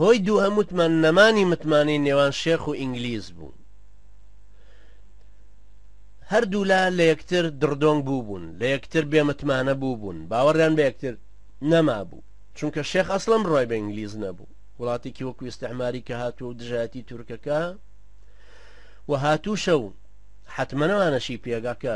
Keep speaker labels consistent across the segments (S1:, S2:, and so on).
S1: هۆی دووهەم وتمان نەمانی متمانەی نێوان شێخ و ئینگلیز بوو. هەردوو لە یەکتر دڕدۆنگ بوو بوون، لە یەکتر بێمتمانە بوو بوون، باوەڕیان بە یەکتر نەما بوو، چونکە شێخ ئەسڵەم ڕۆی بە ئینگلیز نەبوو، وڵاتێکی وەکو ئیستعماری کە هاتووە و دژایەتی تورکەکە و هاتوو شەو حتمەنەوانەشی پێگا کە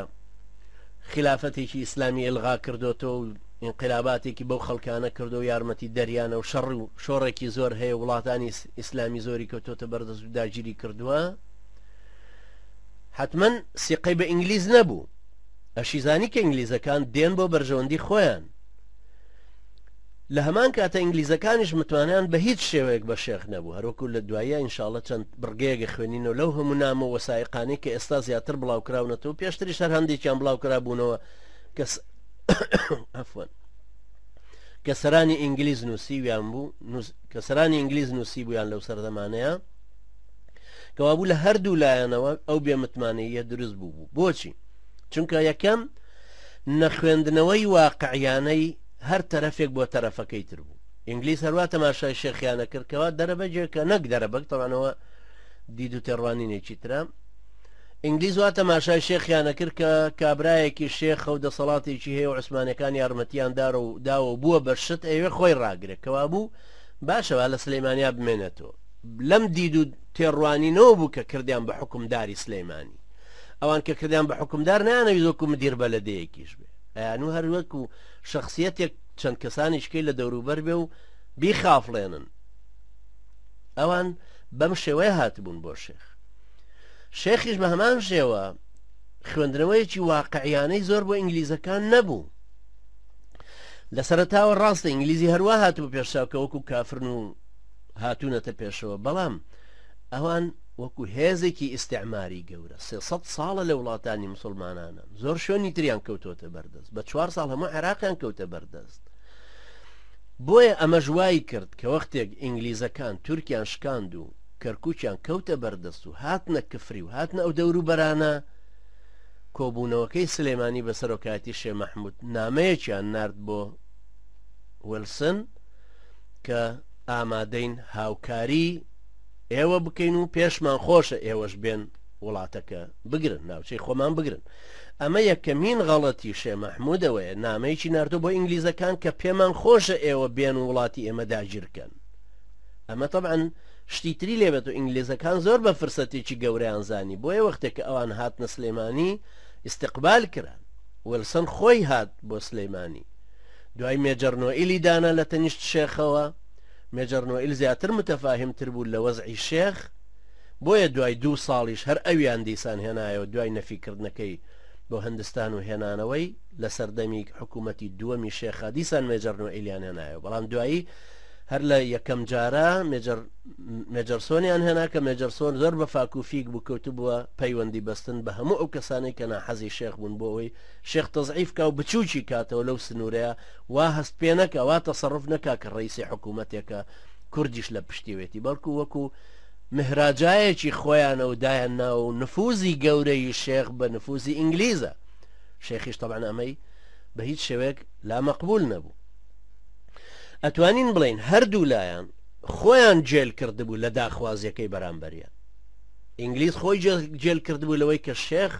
S1: خلافەتێکی ئیسلامی ئلغا کردوتەوە و انقلاباتێکی بەو خەڵکانە کردو و یارمەتی دەریانە و شەڕ و شۆڕێکی زۆر هەیە، وڵاتانی ئیسلامی زۆری کەوتۆتە بەردەست و داگیری کردووە، حتمەن سیقەی بە ئینگلیز نەبوو. ئەشیزانی کە ئینگلیزەکان دێن بۆ بەرژەوەندی خۆیان، لە هەمان کاتە ئینگلیزەکانیش متوانیان بە هیچ شێوەیەک بە شێخ نەبوو، هەروەکو لە دوایە ئینشاڵڵە چەند بڕگەیەکە خوێنینەوە لەو هەموو نامە وەسایقانەی کە ئێستا زیاتر بڵاوکراونەتەوە، پێشتری شەر هەندێکیان بڵاوکرا بوونەوە کە سەرانی ئینگلیز نووسیویان بوو، کە سەرانی ئینگلیز نووسی بوویان لەو سەردەمانەیە، کەوابوو لە هەردوو لایەنەوە ئەو بێمتمانەیە دروست بوو. بۆچی؟ چونکە یەکەم نەخوێندنەوەی واقعیانەی هەر تەرەفێک بۆ تەرەفەکەی تر بوو. ئینگلیز هەروە تەماشای شێخیانە کردکەوە دەرەبەجێکە نەک دەرەبەک تەوانەوە دید و تێڕوانینێکی ترە. ئینگلیز وا تەماشای شێخیانە کرد کە کابرایەکی شێخە و دەسەڵاتێکی هەیە و عوسمانەکان یارمەتیان داوە بووە بەرشت ئەوێ خۆی ڕاگرێت، کەوا بوو باشەوە لە سلەیمانیا بمێنێتەوە. لەم دید و تێڕوانینەوە بوو کە کردیان بە حکومداری سلەیمانی. ئەوان کە کردیان بە حکومدار نانەویست وەکو مدیر بەلەدەیەکیش بێ، ئەیان و هەر وەکو شخصیەتێک چەند کەسانیشکەی لە دەوروبەر بێ و بیخافڵێنن. ئەوان بەم شێوەیە هاتبوون بۆ شێخ. شێخیش بە هەمان شێوە خوێندنەوەیەکی واقعیانەی زۆر بۆ ئینگلیزەکان نەبوو. لە سەرەتاوە ڕاستە ئینگلیزی هەروە هاتوو پێشاوکە وەکو کافرن و هاتوونەتە پێشەوە، بەڵام ئەوان وەکو هێزێکی ئیستعماری گەورە 300 ساڵە لە وڵاتانی مسلمانانە، زۆر شوێنی تریان کەوتۆتە بەردەست، بە 4 ساڵ هەموو عێراقیان کەوتە بەردەست. بۆیە ئەمە ژوایی کرد کە وەختێک ئینگلیزەکان تورکیان شکاند و کەرکوچیان کەوتە بەردەست و هاتنە کفری و هاتنە ئەو دەوروبەرانە، کۆبوونەوەکەی سلێمانی بە سەرۆکاتی شێخ مەحموود نامەیەکیان نارد بۆ ویلسن کە ئامادەین هاوکاری ئێوە بکەین و پێشمان خۆشە ئێوەش بێن وڵاتەکە بگرن، ناوچەی خۆمان بگرن. ئەمە یەکەمین غەڵەتی شێخ مەحموودەوەیە، نامەیەکی ناردۆ بۆ ئینگلیزەکان کە پێمان خۆشە ئێوە بێن و وڵاتی ئێمە داگیرکەن. ئەمە طبعاً شتی تری لێبێت و ئینگلیزەکان زۆر بە فرسەتێکی گەورەیان زانی، بۆیە وەختێک کە ئەوان هاتنە سلەیمانی استقبال کران. ویلسن خۆی هات بۆ سلەیمانی، دوای مێجەر نۆئیلی دانا لە تەنیشت شێخەوە. مێجەر نۆئیل زیاتر متەفاهمتر بوو لە وەزعی شێخ، بۆیە دوای 2 ساڵیش هەر ئەویان دیسان هێنایەوە دوای نەفیکردنەکەی بۆ هەندستان و هێنانەوەی لە سەردەمی حکوومەتی دووەمی شێخە دیسان مێجەر نۆئیلیان هێنایەوە، بەڵام دوایی هەر لە یەکەم جارە مێجەرسۆنیان هێنا کە مێجەرسۆن زۆر بە فاکوفیک بوو، کەوتو بووە پەیوەندی بەستن بە هەموو ئەو کەسانەی کە ناحەزی شێخ بوون بۆ ئەوەی شێخ تەزعیف کا و بچووکی کاتەوە لەو سنوورەیە، وا هەست پێ نەکە، وا تەسەڕف نەکا کە ڕئیسی حکوومەتێکە کوردیش لە پشتیوێتی، بەڵکو وەکو مهراجایەکی خۆیانە و دایان ناو و نفوزی گەورەی شێخ بە نفوزی ئینگلیزە. شێخیش طبعاً ئەمەی بە هیچ شێوەیەک لا مەقبول نەبوو. ئەتوانین بڵین هەردوو لایەن خۆیان جێل کردبوو لە داخوازیەکەی بەرامبەریان. ئینگلیز خۆی جێل کردبوو لەوەی کە شێخ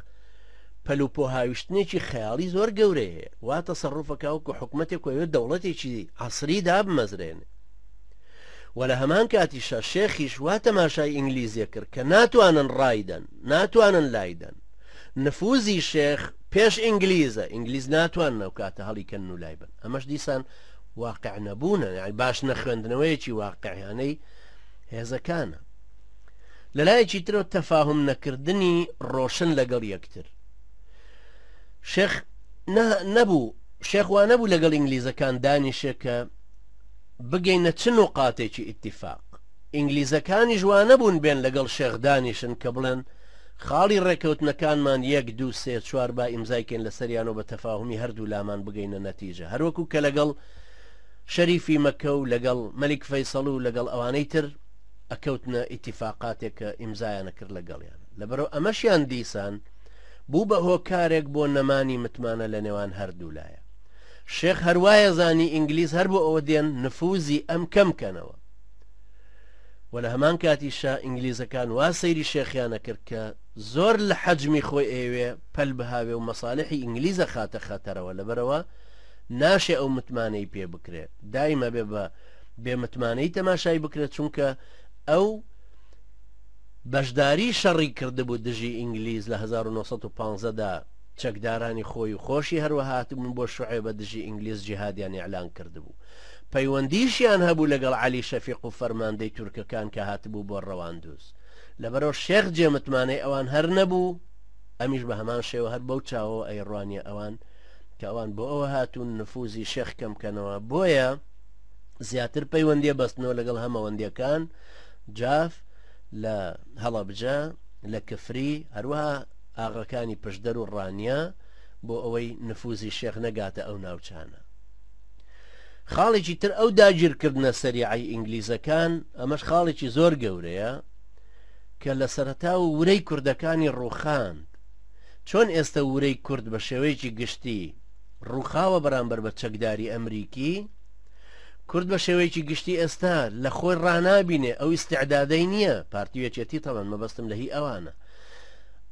S1: پەلوپۆ هاویشتنێکی خەیاڵی زۆر گەورەی هەیە، وا تەسەڕوفەکە وەکو حکومەتێک وەوێت دەوڵەتێکی عەسری دابمەزرێنێ. و لە هەمان کاتیشە شێخیش وا تەماشای ئینگلیزیە کرد کە ناتوانن ڕایدەن، ناتوانن لایدەن. نفوزی شێخ پێش ئینگلیزە، ئینگلیز ناتوان نەو کاتە هەڵی کەن و لای بن. ئەمەش دیسان واقع نەبوونە، یعنی باش نەخوێندنەوەیەکی واقعیانەی هێزەکانە. لەلایەکی ترەوە تەفاهم نەکردنی ڕۆشن لەگەڵ یەکتر. شێخ وا نەبوو لەگەڵ ئینگلیزەکان دانیشێ کە بگەینە چ نوقاتێکی ئیتیفاق. ئینگلیزەکانی جوان نەبوون بێن لەگەڵ شێخ دانیشن کە بڵێن خاڵی ڕێکەوتنەکانمان 1 2 3 4 با ئیمزایکەین لەسەریان و بە تەفاهمی هەردوو لامان بگەینە نەتیجە، هەروەکو کە لەگەڵ شەریفی مەکە و لەگەڵ مەلیک فەیسەڵ و لەگەڵ ئەوانەی تر ئەکەوتنە ئیتیفاقاتێک کە ئیمزایانە کرد لەگەڵیان. لەبەرەوە ئەمەشیان دیسان بوو بە هۆکارێک بۆ نەمانی متمانە لە نێوان هەردوو لایە. شێخ هەروایە زانی ئینگلیز هەر بۆ ئەوە دێن نفوزی ئەم کەمکەنەوە. و لە هەمان کاتیشە ئینگلیزەکان وا سەیری شێخیانە کرد کە زۆر لە حەجمی خۆی ئێوێ پەل بهاوێ و مەساڵحی ئینگلیزە خاتە خەتەرەوە لەبەرەوە ناشێ ئەو متمانەی پێ بکرێت دایمە بێ بە بێمتمانەی تەماشای بکرێت چونکە ئەو بەشداری شەڕی کردبوو دژی ئینگلیز لە 1950دا چەکدارانی خۆی و خۆشی هەروە هاتبوون بۆ شوعێبە دژی ئینگلیز جیهادیان ئیعلان کردبوو پەیوەندیشیان هەبوو لەگەڵ عەلی شەفیق و فەرماندەی تورکەکان کە هاتبوو بۆ ڕەواندوز لەبەرەوە شێخ جێمتمانەی ئەوان هەر نەبوو ئەمیش بە هەمان شێوە هەر بەو چاوەوە ئەیڕوانیە ئەوان کە ئەوان بۆ ئەوە هاتوون نفوزی شێخ کەمکەنەوە بۆیە زیاتر پەیوەندیە بەستنەوە لەگەڵ هەمەوەندیەکان جاف لە هەڵەبجە لە کفری هەروەها ئاغاکانی پشدەر و ڕانیە بۆ ئەوەی نفوزی شێخ نەگاتە ئەو ناوچانە خاڵێکی تر ئەو داگیرکردنە سەریعی ئینگلیزەکان ئەمەش خاڵێکی زۆر گەورەیە کە لە سەرەتا و ورەی کوردەکانی ڕووخاند چۆن ئێستا ورەی کورد بە شێوەیەکی گشتی ڕووخاوە بەرامبەر بە چەکداری ئەمریکی کورد بە شێوەیەکی گشتی ئێستا لە خۆی ڕنابینێ ئەو ئیستعدادەی نییە پارتیوێکێتی تەڵەن مەبەستم لە هی ئەوانە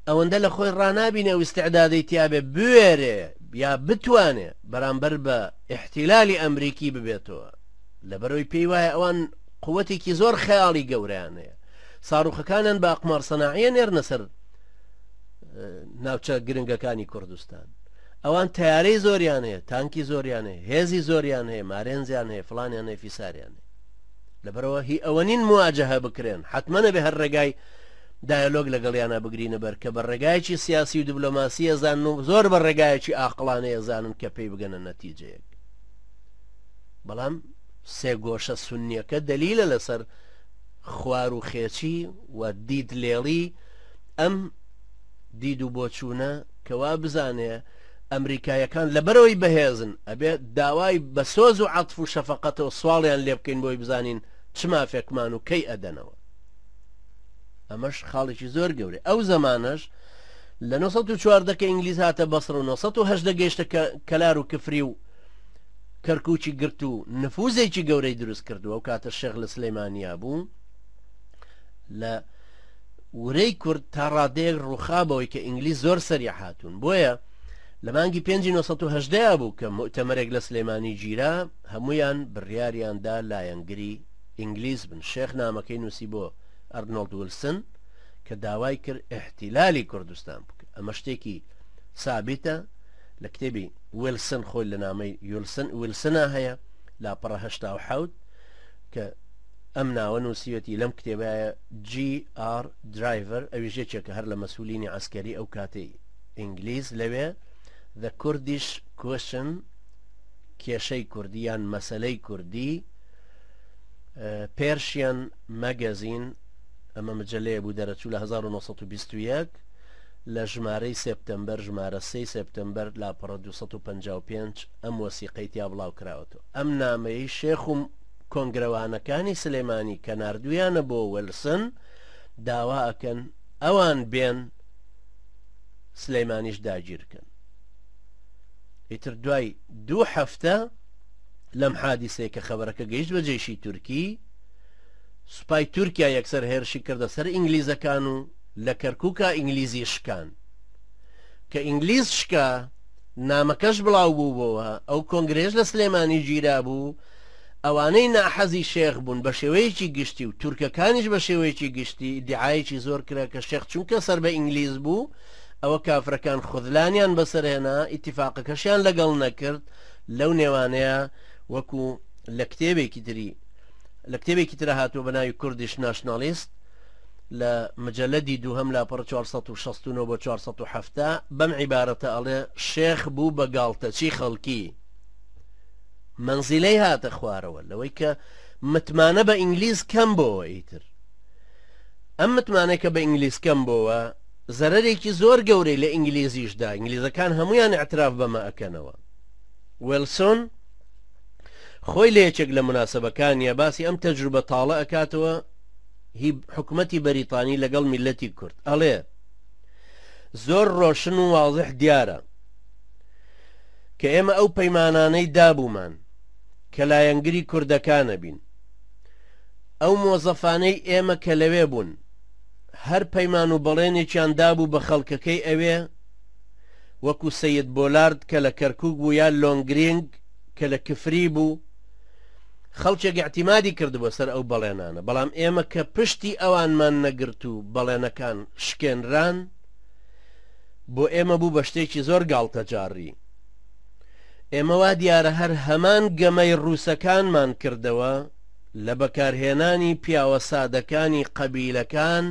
S1: ئەوەندە لە خۆی ڕنابینێ و ئیستعدادەی تیابێ بوێرێ یا بتوانێ بەرامبەر بە ئیحتیلالی ئەمریکی ببێتەوە لەبەرەوەی پێی وایە ئەوان قووەتێکی زۆر خەیاڵی گەورەیان هەیە ساڕوخەکانیان بە ئەقمار سەناعیە نێرنە سەر ناوچە گرنگەکانی کوردستان ئەوان تیارەی زۆریان هەیە تانکی زۆریان هەیە هێزی زۆریان هەیە مارێنزیان هەیە فڵانیان هەیە فیساریان هەیە لەبەرەوە هی ئەوە نین مواجهە بکرێن حتمەنە بێ هەر ڕێگای دایلۆگ لەگەڵیانە بگرینە بەر کە بە ڕێگایکی سیاسی و دیبلۆماسیە زانن و زۆر بە ڕێگایەکی ئاقلانەیە زانن کە پێی بگەنە نەتیجەیەک بەڵام سێ گۆشە سونیەکە دەلیلە لەسەر خوار و خێچی و دید لێڵی ئەم دید و بۆچوونە کەوا بزانێ ئەمریکایەکان لەبەرەوەی بەهێزن ئەبێ داوای بە سۆز و عەتف و شەفەقەتەوە سواڵیان لێ بکەین بۆی بزانین چ مافێکمان و کەی ئەدەنەوە ئەمەش خاڵێکی زۆر گەورەی ئەو زەمانەش لە 1940 کە ئینگلیز هاتە بەسڕ و 1970 گەیشتە کەلار و کفری و کەرکوچی گرت و نفوزێکی گەورەی دروست کردووە و کاتە شێخ لە سلەیمانیا بوو لە ورەی کورد تا ڕادەیەک ڕووخابەوەی کە ئینگلیز زۆر سەریع هاتوون بۆیە لە مانگی 1970 بوو کە مؤتەمەرێک لە سلەیمانی گیرا هەمویان بڕیاریاندا لایەنگری ئینگلیز بن شێخ نامەکەی نووسی بۆ ئەرنۆڵد ویلسن کە داوای کرد احتیلالی کوردستان بکە ئەمە شتێکی سابتە لە کتێبی ویلسن خۆی لە نامەی ویلسنە هەیە لاپەڕە 87 کە ئەم ناوە نووسیەتی لەم کتێبایە GR Driver ئەویژێکێکە هەر لە مەسئولینی عسکەری ئەو کاتەی ئینگلیز لەوێ The Kurdish Question کێشەی کوردیان مەسەلەی کوردی پێرشیان مەگەزین ئەمە مجلەیە بوو دەرەچوو لە 1921 لە ژمارەی سپتەمبەر ژمارە 3 سپتەمبەر لاپەڕە 255 ئەم وەسیقەی تیا بڵاو کراوەتەوە ئەم نامەی شێخ و کۆنگرەوانەکانی سلێمانی کە ناردویانە بۆ ویلسن داوا ئەکەن ئەوان بێن سلەیمانیش داگیرکەن ئیتر دوای 2 هەفتە لەم حادیسەیە کە خەبەرەکە گەیشت بە جێشی تورکی سوپای تورکیا یەکسەر هێرشی کردە سەر ئینگلیزەکان و لە کەرکووکە ئینگلیزی شکان کە ئینگلیز شکا نامەکەش بڵاو بوو بۆەوە ئەو کۆنگرێژ لە سلێمانی گیرا بوو ئەوانەی ناحەزی شێخ بوون بە شێوەیەکی گشتی و تورکەکانیش بە شێوەیەکی گشتی دیعایەکی زۆر کرا کە شێخ چونکە سەر بە ئینگلیز بوو ئەوە کافرەکان خودلانیان بەسەرهێنا ئیتیفاقەکەشیان لەگەڵ نەکرد لەو نێوانەیە وەکو لە کتێبێکی ترە هاتووە بە ناوی کوردیش ناشنالیست لە مجەلەدی دووهەم لاپەڕ 469 بۆ 470 بەم عیبارەتە ئەڵێ شێخ بوو بە گاڵتەچی خەڵکی منزیلەی هاتە خوارەوە لەوەی کە متمانە بە ئینگلیز کەم بۆەوە ئیتر ئەم متمانەی کە بە ئینگلیز کەم بۆەوە زەرەرێکی زۆر گەورەی لە ئینگلیزیشدا ئینگلیزەکان هەمویان اعتراف بەمە ئەکەنەوە ویلسۆن خۆی لە یەکێک لە مناسبەکانیە باسی ئەم تەجروبە تاڵە ئەکاتەوە هی حکومەتی بەریتانی لەگەڵ میلەتی کورد ئەڵێ زۆر ڕۆشن و واضح دیارە کە ئێمە ئەو پەیمانانەی دابوومان کە لایەنگری کوردەکانە بین ئەو مۆزەفانەی ئێمە کە لەوێ بوون هەر پەیمان و بەڵێنێکیان دابوو بە خەڵکەکەی ئەوێ وەکو سەید بۆلارد کە لە کەرکووک بوو یا لۆنگرینگ کە لە کفری بوو خەڵکێک اعتیمادی کردبووە سەر ئەو بەڵێنانە بەڵام ئێمە کە پشتی ئەوانمان نەگرت و بەڵێنەکان شکێنران بۆ ئێمە بوو بە شتێکی زۆر گاڵتە جاڕی ئێمە وا دیارە هەر هەمان گەمەی ڕووسەکانمان کردەوە لە بەکارهێنانی پیاوە سادەکانی قەبیلەکان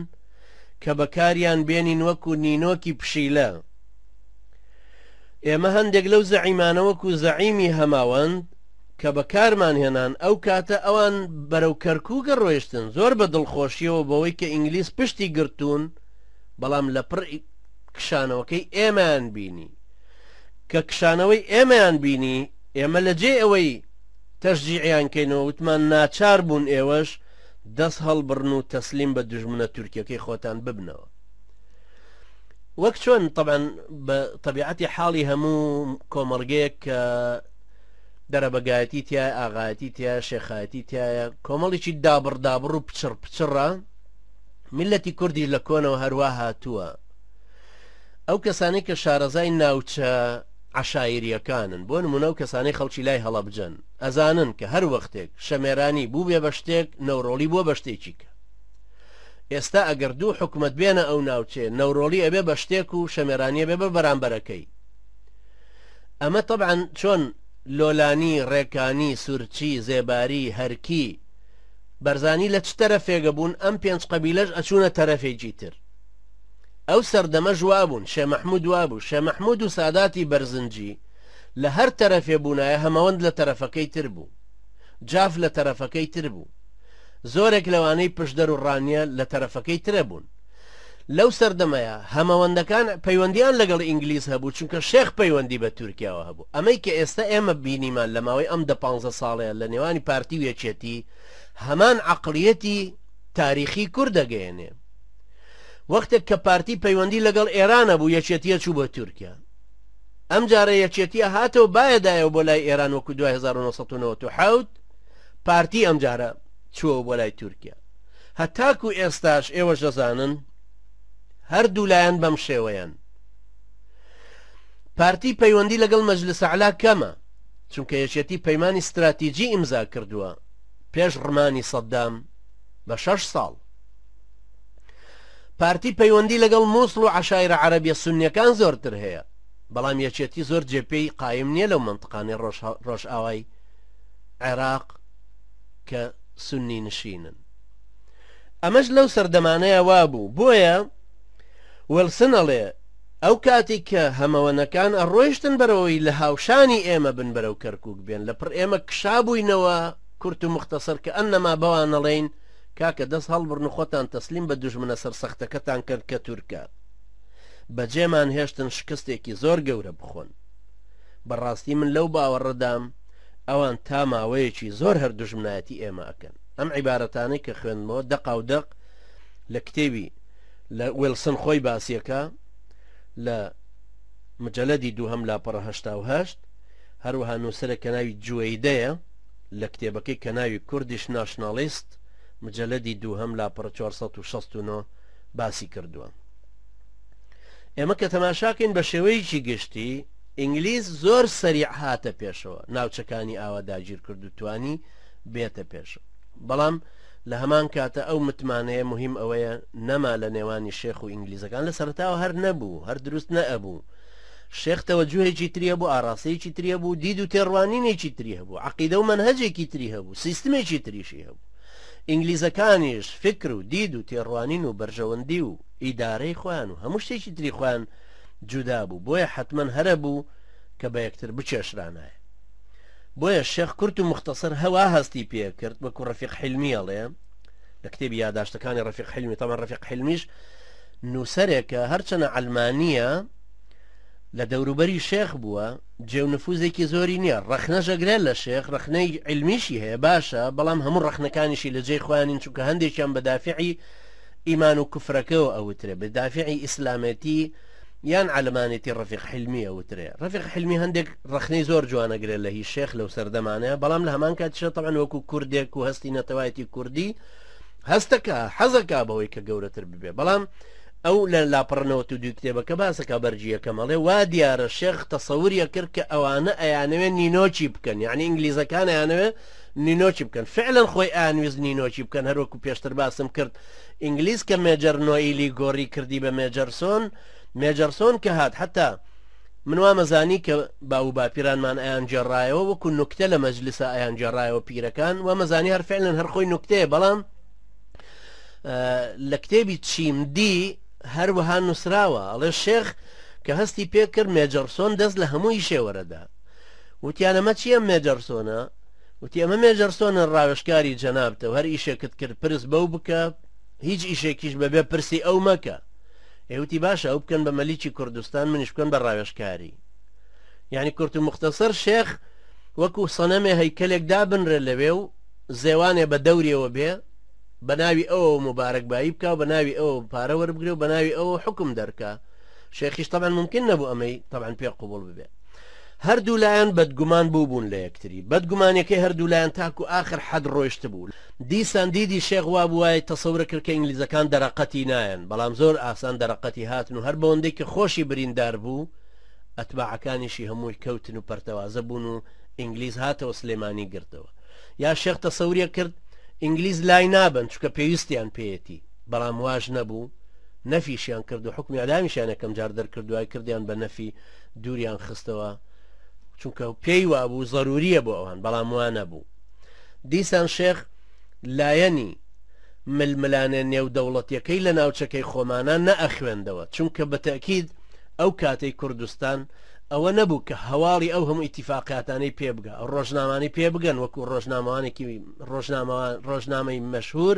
S1: کە بەکاریان بێنین وەکو نینۆکی پشیلە ئێمە هەندێک لەو زەعیمانە وەکو زەعیمی هەماوەند کە بەکارمان هێنان ئەو کاتە ئەوان بەرەو کەرکووکە ڕۆیشتن زۆر بە دڵخۆشیەوە بەوەی کە ئینگلیس پشتی گرتوون بەڵام لە پڕ کشانەوەکەی ئێمەیان بینی کە کشانەوەی ئێمەیان بینی ئێمە لە جێ ئەوەی تەشجیعیان کەینەوە وتمان ناچار بوون ئێوەش دەست هەڵبڕن و تەسلیم بە دژمنە تورکیەکەی خۆتان ببنەوە وەک چۆن طبعا بە طبیعەتی حاڵی هەموو کۆمەڵگەیەک کە دەرەبەگایەتی تایە ئاغایەتی تایە شێخایەتی تایە کۆمەڵێکی دابڕ و پچڕە میلەتی کوردی لە کۆنەوە هەروە هاتووە ئەو کەسانی کە شارەزای ناوچە عەشایریەکانن بۆ نمونە و کەسانی خەڵکی لای هەڵەبجەن ئەزانن کە هەر وەختێک شەمێرانی بوو بێ بە شتێک نەورۆڵی بۆ بە شتێکی کە ئێستا ئەگەر دوو حکومت بێنە ئەو ناوچێ نەورۆڵی ئەبێ بە شتێک و شەمێرانیە بێ بە بەرامبەرەکەی ئەمە طبعا چۆن لۆلانی ڕێکانی سورچی زێباری هەرکی بەرزانی لە چ تەرەفێگە بوون ئەم پێنج قەبیلەش ئەچوونە تەرەفێکی تر ئەو سەردەمە ژوا بوون شێ مەحموود وا بوو شێ مەحموود و ساداتی بەرزنجی لە هەر تەرەفێ بوونایە هەمەوەند لە تەرەفەکەی تر بوو جاف لە تەرەفەکەی تر بوو زۆرێک لەوانەی پشدەر و ڕانیە لە تەرەفەکەی ترە بوون لەو سەردەمەیە هەمەوەندەکان پەیوەندیان لەگەڵ ئینگلیز هەبوو چونکە شێخ پەیوەندی بە تورکیاوە هەبوو ئەمەی کە ئێستا ئێمە بینیمان لە ماوەی ئەم 15 ساڵەیە لە نێوانی پارتی و یەکێتی هەمان عەقڵیەتی تاریخی کورد دەگەیەنێ وەختێک کە پارتی پەیوەندی لەگەڵ ئێرانە بوو یەکێتیە چوو بۆ تورکیا ئەم جارە یەکێتیە هاتەوە بایەدایەوە بۆ لای ئێران وەکو 1997 پارتی ئەم جارە چووە بۆ لای تورکیا هەتاکو ئێستاش ئێوەش دەزانن هەردوو لایەن بەم شێوەیان پارتی پەیوەندی لەگەڵ مەجلس عەلا کەمە چونکە یەکێتی پەیمانی استراتیجی ئیمزا کردووە پێش ڕمانی سەدام بە 6 ساڵ پارتی پەیوەندی لەگەڵ مووسڵ و عەشایرە عەرەبیە سونیەکان زۆرتر هەیە بەڵام یەکێتی زۆر جێپێی قایم نییە لەو منطقانەی ڕۆژئاوای عێراق کە سونی نشینن ئەمەش لەو سەردەمانەیە وابوو بۆیە وێلسن ئەڵێ ئەو کاتی کە هەمەوەنەکان ئەڕۆیشتن بەرەوەی لە هاوشانی ئێمە بن بەرەو کەرکووک بێن لەپڕ ئێمە کشابووینەوە کورت و مختصر کە ئەنەما بەوان نەڵێین کاکە دەست هەڵبڕن و خۆتان تەسلیم بە دوژمنە سەرسەختەکەتان کرد کە تورکە بەجێمان هێشتن شکستێکی زۆر گەورە بخۆن بەڕاستی من لەو باوەڕەدام ئەوان تا ماوەیەکی زۆر هەر دوژمنایەتی ئێمە ئەکەن ئەم عیبارەتانەی کە خوێنمەوە دەقاودەق لە کتێبی لە وێلسن خۆی باسیەکە لە مجەلەدی دووهەم لاپەڕە 88 هەروەها نووسەرێک کە ناوی جوێیدەیە لە کتێبەکەی کە ناوی کوردیش ناشناڵیست مجەلەدی دووهەم لاپەڕە 469 باسی کردووە ئێمە کە تەماشاکەین بە شێوەیەکی گشتی ئینگلیز زۆر سەریع هاتە پێشەوە ناوچەکانی ئاوا داگیر کرد و توانی بێتە پێشەوە بەڵام لە هەمان کاتە ئەو متمانەیە مهم ئەوەیە نەما لە نێوانی شێخ و ئینگلیزەکان لە سەرتاوە هەر نەبوو هەر دروست نەئەبوو شێخ تەوەجوهێکی تریە بوو ئاڕاستەیەکی تریە بوو دید و تێڕوانینێکی تری هەبوو عەقیدە و مەنهەجێکی تری هەبوو سیستمێکی تریشی هەبوو ئینگلیزەکانیش فکر و دید و تێڕوانین و بەرژەوەندی و ئیدارەی خۆیان و هەموو شتێکی تری خۆیان جودا بوو بۆیە حتمەن هەرە بوو کە بە یەکتر بچێشرانایە بۆیە شێخ کورت و مختصر هەوا هەستی پێ کرد وەکو ڕەفیق حیلمی ئەڵێ لە کتێبی یادداشتەکانی ڕەفیق حیلمی تەمان ڕەفیق حیلمیش نووسەرێکە هەرچەنە ئەلمانیە لە دەوروبەری شێخ بووە جێونفوزێکی زۆری نییە ڕەخنە ژەگرێ لە شێخ ڕەخنەی علمیشی هەیە باشە بەڵام هەموو ڕەخنەکانیشی لە جێی خۆیانین چونکە هەندێکیان بەدافعی ئیمان و کوفرەکەەوە ئەوترێ بەدافعی ئیسلامەتی یان علەمانێتی ڕەفیق حلمیە وترێ ڕەفیق حلمی هەندێک ڕخنەی زۆر جوانەگرێت لە هیچ شێخ لەو سەردەمانەیە بەڵام لە هەمان کاتیشە تەبعەن وەکو کوردێک و هەستی نەتەوایەتی کوردی هەستەکە حەزەکە بەوەی کە گەورەتر ببێ بەڵام ئەو لە لاپڕنەوە و دوو کتێبەکە باسەکە بەرجیەکە مەڵێ وا دیارە شێخ تەسەووریە کرد کە ئەوانە ئەیانەوێت نینۆچی بکەن یعنی ئینگلیزەکان ئەیانەوێت نینۆچی بکەن فعلا خۆی ئانویست نینۆچی بکەن هەروەکو پێشتر باسم کرد ئینگلیز کە مێجەر نۆئیلی گۆڕی کردی بە مێجەرسۆن کە هات حتا من وامەزانی کە باو باپیرانمان ئەیان جێڕایەوە وەکو نوکتە لە مەجلیسە ئەیان جێڕایەوە پیرەکان وامەزانی هەر فعلا هەر خۆی نوکتەیە بەڵام لە کتێبی چیمدی هەروەها نووسراوە ئەڵێ شێخ کە هەستی پێکرد مێجەرسۆن دەست لە هەمووی شێوەرەدا وتیانەمە چییە مێجەرسۆنە وتی ئەمە مێجەرسۆنە ڕاوێژکاری جەنابتەوە هەر ئیشێکت کرد پرس بەو بکە هیچ ئیشێکیش بەبێ پرسی ئەو مەکە ئێوتی باشە ئەو بکەن بە مەلیکی کوردستان منیش بکەن بە ڕاوێژکاری یعنی کورت و مختصر شێخ وەکو سەنەمێ هەیکەلێک دابنرێ لەوێ و زێوانێ بە دەوریەوە بێ بەناوی ئەوە مبارەکبایی بکە و بەناوی ئەوە پارە وەربگرێ و بەناوی ئەوە حکم دەرکە شێخیش طبعا ممکن نەبوو ئەمەی طبعا پێ قبول ببێ هەردوو لایەن بەدگومان بوون لە یەکتری بەدگومانەکەی هەردوو لایەن تاکو آخر حەد ڕۆیشت بوو دیسان دیدی شێخ وا بووای تەسەورە کرد کە ئینگلیزەکان دەرەقەتی نایەن بەڵام زۆر ئاسان دەرەقەتی هاتن و هەر بەوەندەی کە خۆشی بریندار بوو ئەتباعەکانیشی هەمووی کەوتن و پەرتەوازە بوون و ئینگلیز هاتەوە سلێمانی گرتەوە یا شێخ تەسەوریە کرد ئینگلیز لای نابن چکە پێویستیان پێیەتی بەڵام واژ نەبوو نەفیشیان کرد و حکمی ئەدامیشیان یەکەم جار دەرکردوای کردیان بە نەفی دووریان خستەوە چونکە پێی وابوو ضروریە بۆ ئەوان بەڵام وان نەبوو دیسان شێخ لایەنی ململانە نێو دەوڵەتیەکەی لە ناوچەکەی خۆمانان نەئەخوێندەوە چونکە بەتەکید ئەو کاتەی کوردستان ئەوە نەبوو کە هەواڵی ئەو هەموو ئیتیفاقاتانەی پێ بگە ئەو ڕۆژنامانی پێ بگەن وەکو ڕۆژنامەوانێکی ڕۆژنامەی مەشهور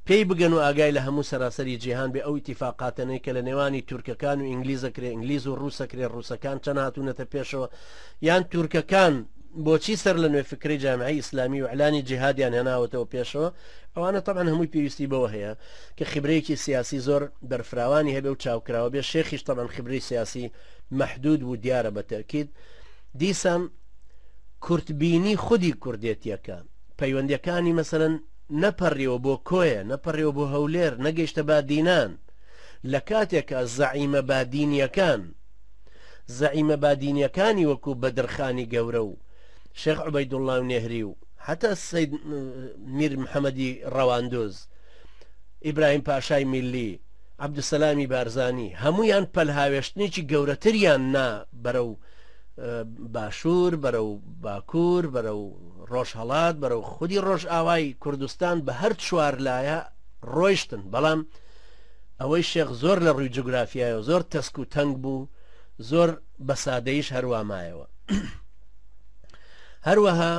S1: پێی بگەن و ئاگای لە هەموو سەراسەری جیهان بێ ئەو ئیتیفاقاتانەی کە لە نێوانی تورکەکان و ئینگلیزەکرێ ئینگلیز و ڕووسەکرێ ڕووسەکان چەند هاتوونەتە پێشەوە یان تورکەکان بۆچی سەر لە نوێ فکری جامعی ئیسلامی و ئەعلانی جیهادیان هێناوەتەوە پێشەوە ئەوانە طبعا هەمووی پێویستی بەوە هەیە کە خبرەیەکی سیاسی زۆر بەرفراوانی هەبێ و چاوکراوە بێ شێخیش طبعا خبرەی سیاسی محدود و دیارە بەتەکید دیسان کورتبینی خودی کوردێتیەکە پەیوەندیەکانی مەسەرەن نەپەڕیەوە بۆ کۆیە نەپەڕیەوە بۆ هەولێر نەگەیشتە بادینان لە کاتێکە زەعیمە بادینیەکانی وەکو بەدرخانی گەورە و شێخ عوبەیدوڵڵا و نێهری و حتا سەید میر محەممەدی ڕەواندۆز ئیبراهیم پاشای میلی عەبدوسەلامی بارزانی هەمویان پەلهاوێشتنێکی گەورەتریان نا بەرەو باشوور بەرەو باکوور بەرەو ڕۆژهەڵات بەرەو خودی ڕۆژ ئاوای کوردستان بە هەر چوار لایە ڕۆیشتن بەڵام ئەوەی شێخ زۆر لە ڕووی جوگرافیایە زۆر تەسک و تەنگ بوو زۆر بەسادەیش هەروە مایەوە هەروەها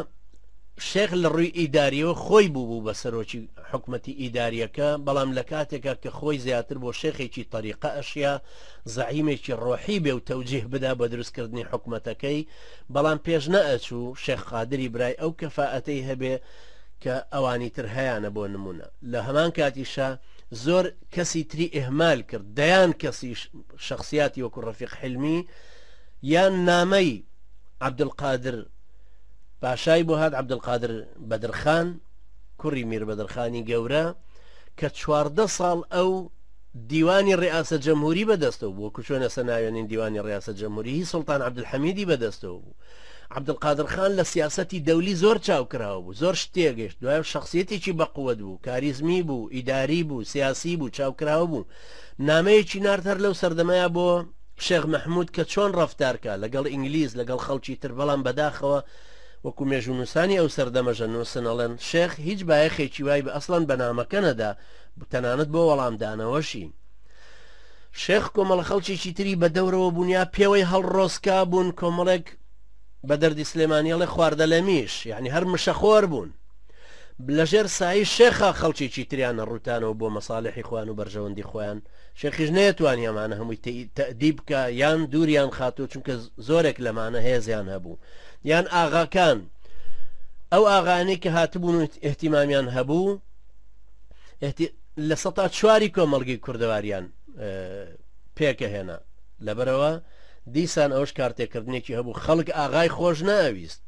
S1: شێخ لە ڕووی ئیداریەوە خۆی بوو بە سەرۆکی حکومەتی ئیداریەکە بەڵام لە کاتێکە کە خۆی زیاتر بۆ شێخێکی طریقە ئەشیا زەعیمێکی ڕۆحی بێ و تەوجیه بدا بە دروستکردنی حکومەتەکەی بەڵام پێش نەئەچوو شێخ قادری برای ئەو کەفاءەتەی هەبێ کە ئەوانی تر هەیەە بۆ نمونە لە هەمان کاتیشە زۆر کەسی تری ئێهمال کرد دەیان کەسی شخصیاتی وەکو ڕەفیق حلمی یان نامەی عەبدولقادر پاشای بۆ هات عەبدولقادر بەدرخان کوڕی میر بەدرخانی گەورە کە 14 ساڵ ئەو دیوانی ڕێئاسە جەمهوری بەدەستەوە بوو وەکو چۆنە سەناوێنین دیوانی ڕێئاسە جەمهوری هی سوڵتان عەبدولحەمیدی بەدەستەوە بوو عەبدولقادر خان لە سیاسەتی دەولی زۆر چاوکراوە بوو زۆر شتێگەشت دوای شخصیەتێکی بەقووەت بوو کاریزمی بوو ئیداری بوو سیاسی بوو چاوکراوە بوو نامەیەکی نارد هەر لەو سەردەمەیە بۆ شێخ مەحموود کە چۆن ڕەفتارکە لەگەڵ ئینگلیز لەگەڵ خەڵکی تر بەڵام بەداخەوە وەکو مێژونووسانی ئەو سەردەمەژە نووسنەڵێن شێخ هیچ بایەخێکی وای بە ئەسڵەن بەنامەکە نەدا تەنانەت بۆ وەڵامدانەوەشی شێخ کۆمەڵە خەڵکیێکی تری بە دەورەوە بوونیا پێوەی هەڵڕۆسکا بوون کۆمەڵێک بە دەردی سلێمانیەڵێ خواردە لە میش یعنی هەر مشەخۆر بوون لەژێر سایی شێخە خەڵکیێکی تریانە ڕوتانەوە بۆ مەساڵحی خۆیان و بەرژەوەندی خۆیان شێخیش نەیەتوانی ئەمانە هەمووی تەئدیب بکە یان دووریان خاتوو چونکە زۆرێک لەمانە هێزیان هەبوو یان ئاغاکان ئەو ئاغانەی کە هاتبوون و ئێحتیمامیان هەبوو لە ١٠٤ کۆمەڵگەی کوردەواریان پێکە هێنا لەبەرەوە دیسان ئەوش کارتێکردنێکی هەبوو خەڵک ئاغای خۆش ناویست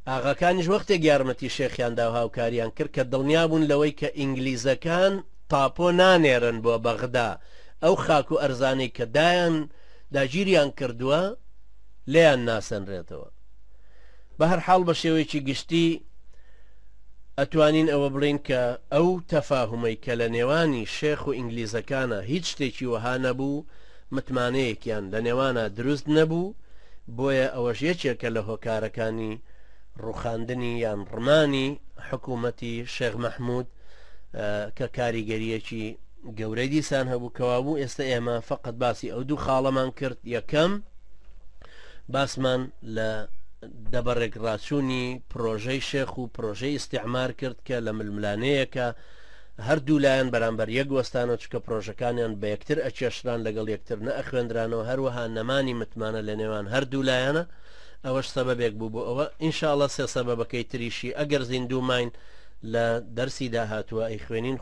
S1: ئاغاکانیش وەختێک یارمەتی شێخیاندا و هاوکاریان کرد کە دڵنیا بوون لەوەی کە ئینگلیزەکان تاپۆ نانێرن بۆ بەغدا ئەو خاک و ئەرزانەی کە داگیریان کردووە لێیان ناسەنرێتەوە بە هەر حاڵ بە شێوەیەکی گشتی ئەتوانین ئەوە بڵین کە ئەو تەفاهمەی کە لە نێوانی شێخ و ئینگلیزەکانە هیچ شتێکی وەها نەبوو متمانەیەکیان لە نێوانە دروست نەبوو بۆیە ئەوەش یەکێکە لە هۆکارەکانی ڕوخاندنی یان ڕمانی حکوومەتی شێخ مەحموود کە کاریگەریەکی گەورەی دیسان هەبوو کەوا بوو ئێستا ئێمە فقط باسی ئەو دوو خاڵەمان کرد یەکەم باسمان لە دەبەڕێک ڕاچوونی پرۆژەی شێخ و پرۆژەی ئیستیعمار کرد کە لە ململانەیەکە هەردوو لایەن بەرامبەر یەک وەستانە چکە پرۆژەکانیان بە یەکتر ئەچێشران لەگەڵ یەکتر نەئەخوێندرانەوە هەروەها نەمانی متمانە لە نێوان هەردوو لایەنە ئەوەش سەبەبێک بوو بۆ ئەوە ئینشاءڵڵە سێ سەبەبەکەی تریشی ئەگەر زیندووماین لە دەرسی داهاتووە ئەی خوێنین